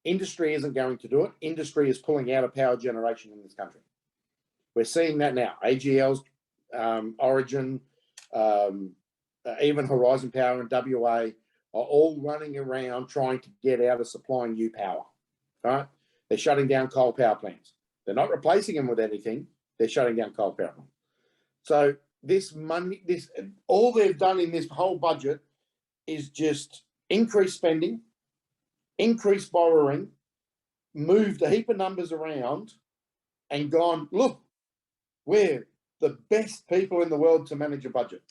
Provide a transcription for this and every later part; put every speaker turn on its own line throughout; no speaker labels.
Industry isn't going to do it. Industry is pulling out of power generation in this country. We're seeing that now. AGL's, Origin, even Horizon Power and WA are all running around trying to get out of supplying new power. Right? They're shutting down coal power plants. They're not replacing them with anything. They're shutting down coal power plants. So this money, all they've done in this whole budget is just increase spending, increase borrowing, moved a heap of numbers around, and gone, look, we're the best people in the world to manage a budget.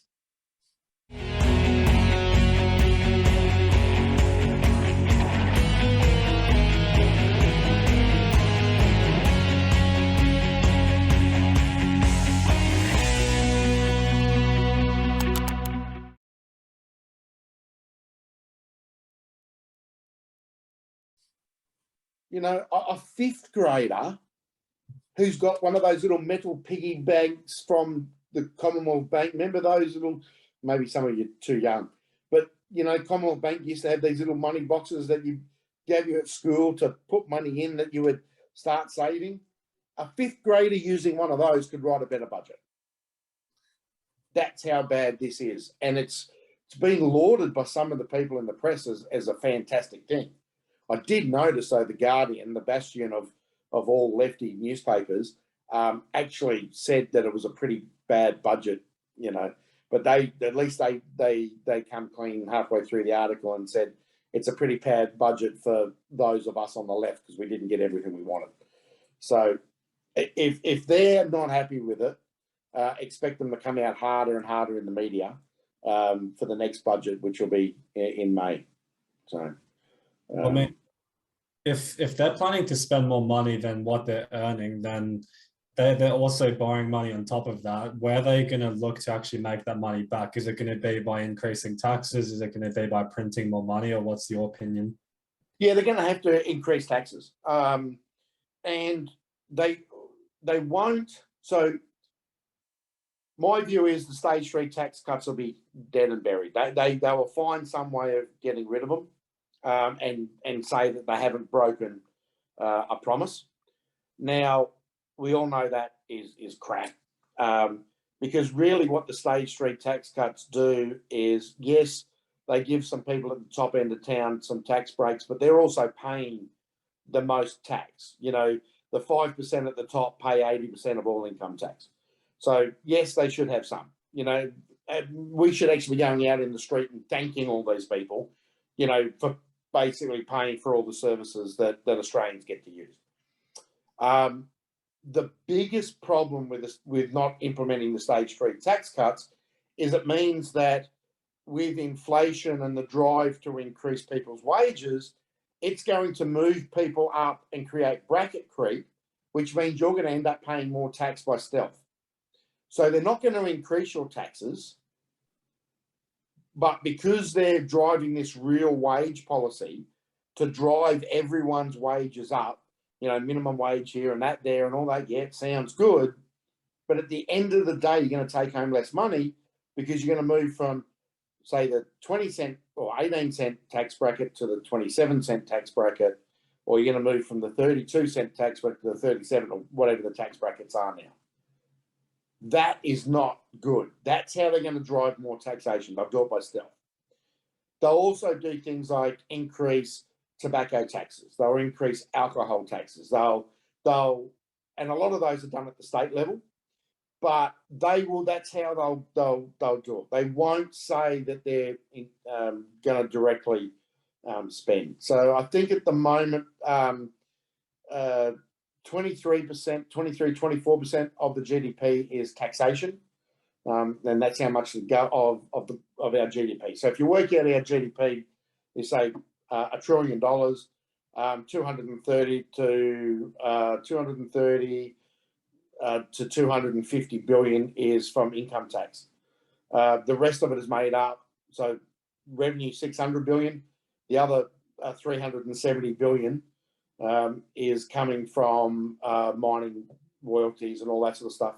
You know, a fifth grader who's got one of those little metal piggy banks from the Commonwealth Bank. Remember those little, maybe some of you are too young, but, you know, Commonwealth Bank used to have these little money boxes that you gave you at school to put money in that you would start saving. A fifth grader using one of those could write a better budget. That's how bad this is. And it's been lauded by some of the people in the press as a fantastic thing. I did notice, though, The Guardian, the bastion of all lefty newspapers, actually said that it was a pretty bad budget, you know, but they come clean halfway through the article and said it's a pretty bad budget for those of us on the left because we didn't get everything we wanted. So if they're not happy with it, expect them to come out harder and harder in the media for the next budget, which will be in May. So.
I mean, if they're planning to spend more money than what they're earning, then they're also borrowing money on top of that. Where are they going to look to actually make that money back? Is it going to be by increasing taxes? Is it going to be by printing more money? Or what's your opinion?
Yeah, they're going to have to increase taxes, and they won't. So my view is the stage 3 tax cuts will be dead and buried. They will find some way of getting rid of them. And say that they haven't broken a promise. Now, we all know that is crap, because really what the stage 3 tax cuts do is, yes, they give some people at the top end of town some tax breaks, but they're also paying the most tax. You know, the 5% at the top pay 80% of all income tax. So, yes, they should have some. You know, we should actually be going out in the street and thanking all these people, you know, for basically paying for all the services that Australians get to use. The biggest problem with not implementing the stage 3 tax cuts is it means that with inflation and the drive to increase people's wages, it's going to move people up and create bracket creep, which means you're going to end up paying more tax by stealth. So they're not going to increase your taxes, but because they're driving this real wage policy to drive everyone's wages up, you know, minimum wage here and that there and all that, yeah, it sounds good. But at the end of the day, you're going to take home less money because you're going to move from, say, the 20 cent or 18 cent tax bracket to the 27 cent tax bracket, or you're going to move from the 32 cent tax bracket to the 37 or whatever the tax brackets are now. That is not good. That's how they're going to drive more taxation. They'll do it by stealth. They'll also do things like increase tobacco taxes. They'll increase alcohol taxes. They'll, and a lot of those are done at the state level, but they will. That's how they'll do it. They won't say that they're going to directly spend. So I think at the moment, 24% of the GDP is taxation, and that's how much of our GDP. So if you work out our GDP, you say $1 trillion, 230 to 250 billion is from income tax. The rest of it is made up. So revenue 600 billion, the other 370 billion is coming from mining royalties and all that sort of stuff.